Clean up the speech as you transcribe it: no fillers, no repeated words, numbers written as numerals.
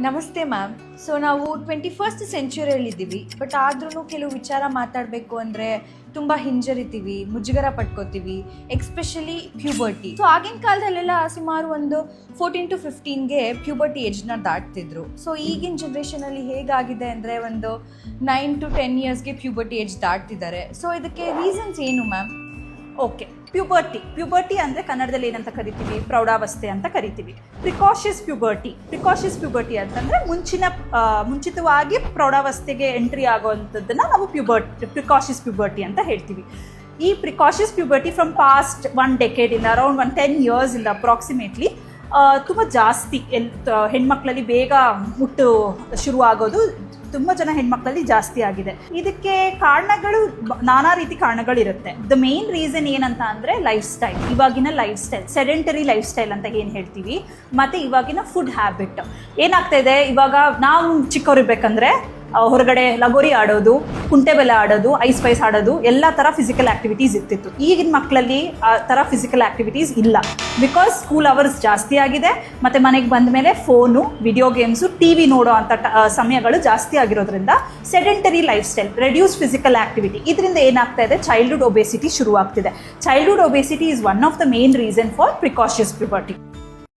ನಮಸ್ತೆ ma'am. So ನಾವು 21st ಸೆಂಚುರಿಯಲ್ಲಿದ್ದೀವಿ, but ಆದ್ರೂ ಕೆಲವು ವಿಚಾರ ಮಾತಾಡಬೇಕು ಅಂದರೆ ತುಂಬ ಹಿಂಜರಿತೀವಿ, ಮುಜುಗರ ಪಡ್ಕೋತೀವಿ, ಎಕ್ಸ್ಪೆಷಲಿ ಪ್ಯೂಬರ್ಟಿ. ಸೊ ಆಗಿನ ಕಾಲದಲ್ಲೆಲ್ಲ ಸುಮಾರು ಒಂದು 14 to 15ಗೆ ಪ್ಯೂಬರ್ಟಿ ಏಜ್ನ ದಾಟ್ತಿದ್ರು. ಸೊ ಈಗಿನ ಜನ್ರೇಷನಲ್ಲಿ ಹೇಗಾಗಿದೆ ಅಂದರೆ ಒಂದು 9 to 10 ಇಯರ್ಸ್ಗೆ ಪ್ಯೂಬರ್ಟಿ ಏಜ್ ದಾಟ್ತಿದ್ದಾರೆ. ಸೊ ಇದಕ್ಕೆ ರೀಸನ್ಸ್ ಏನು ಮ್ಯಾಮ್? ಓಕೆ, ಪ್ಯೂಬರ್ಟಿ ಅಂದರೆ ಕನ್ನಡದಲ್ಲಿ ಏನಂತ ಕರಿತೀವಿ? ಪ್ರೌಢಾವಸ್ಥೆ ಅಂತ ಕರಿತೀವಿ. ಪ್ರಿಕಾಷಿಯಸ್ ಪ್ಯೂಬರ್ಟಿ ಅಂತಂದರೆ ಮುಂಚಿತವಾಗಿ ಪ್ರೌಢಾವಸ್ಥೆಗೆ ಎಂಟ್ರಿ ಆಗೋವಂಥದ್ದನ್ನು ನಾವು ಪ್ರಿಕಾಷಿಯಸ್ ಪ್ಯೂಬರ್ಟಿ ಅಂತ ಹೇಳ್ತೀವಿ. ಈ ಪ್ರಿಕಾಷಿಯಸ್ ಪ್ಯೂಬರ್ಟಿ ಫ್ರಮ್ ಪಾಸ್ಟ್ 1 decade ಇಂದ ಅರೌಂಡ್ 10 years ಇಂದ ಅಪ್ರಾಕ್ಸಿಮೇಟ್ಲಿ ತುಂಬ ಜಾಸ್ತಿ ಹೆಣ್ಮಕ್ಳಲ್ಲಿ ಬೇಗ ಮುಟ್ಟು ಶುರು ಆಗೋದು ತುಂಬ ಜನ ಹೆಣ್ಮಕ್ಳಲ್ಲಿ ಜಾಸ್ತಿ ಆಗಿದೆ. ಇದಕ್ಕೆ ಕಾರಣಗಳು ನಾನಾ ರೀತಿ ಕಾರಣಗಳಿರುತ್ತೆ. ದ ಮೇನ್ ರೀಸನ್ ಏನಂತ ಅಂದರೆ ಇವಾಗಿನ life style, sedentary life style ಅಂತ ಏನು ಹೇಳ್ತೀವಿ, ಮತ್ತು ಇವಾಗಿನ ಫುಡ್ ಹ್ಯಾಬಿಟ್. ಏನಾಗ್ತಾ ಇದೆ, ಇವಾಗ ನಾವು ಚಿಕ್ಕವರಿರ್ಬೇಕಂದ್ರೆ ಹೊರಗಡೆ ಲಗೋರಿ ಆಡೋದು, ಕುಂಟೆಬೆಲೆ ಆಡೋದು, ಐಸ್ ಪೈಸ್ ಆಡೋದು, ಎಲ್ಲ ಥರ ಫಿಸಿಕಲ್ ಆ್ಯಕ್ಟಿವಿಟೀಸ್ ಇರ್ತಿತ್ತು. ಈಗಿನ ಮಕ್ಕಳಲ್ಲಿ ಆ ಥರ ಫಿಸಿಕಲ್ ಆ್ಯಕ್ಟಿವಿಟೀಸ್ ಇಲ್ಲ. ಬಿಕಾಸ್ ಸ್ಕೂಲ್ ಅವರ್ಸ್ ಜಾಸ್ತಿ ಆಗಿದೆ, ಮತ್ತು ಮನೆಗೆ ಬಂದ ಮೇಲೆ phone, video games, T V ನೋಡೋ ಅಂಥ ಸಮಯಗಳು ಜಾಸ್ತಿ ಆಗಿರೋದ್ರಿಂದ sedentary lifestyle, reduce physical activity, ಇದರಿಂದ ಏನಾಗ್ತಾ ಇದೆ, ಚೈಲ್ಡ್ಹುಡ್ ಒಬೇಸಿಟಿ ಶುರುವಾಗ್ತಿದೆ. Childhood obesity is one of the main reason for precocious puberty.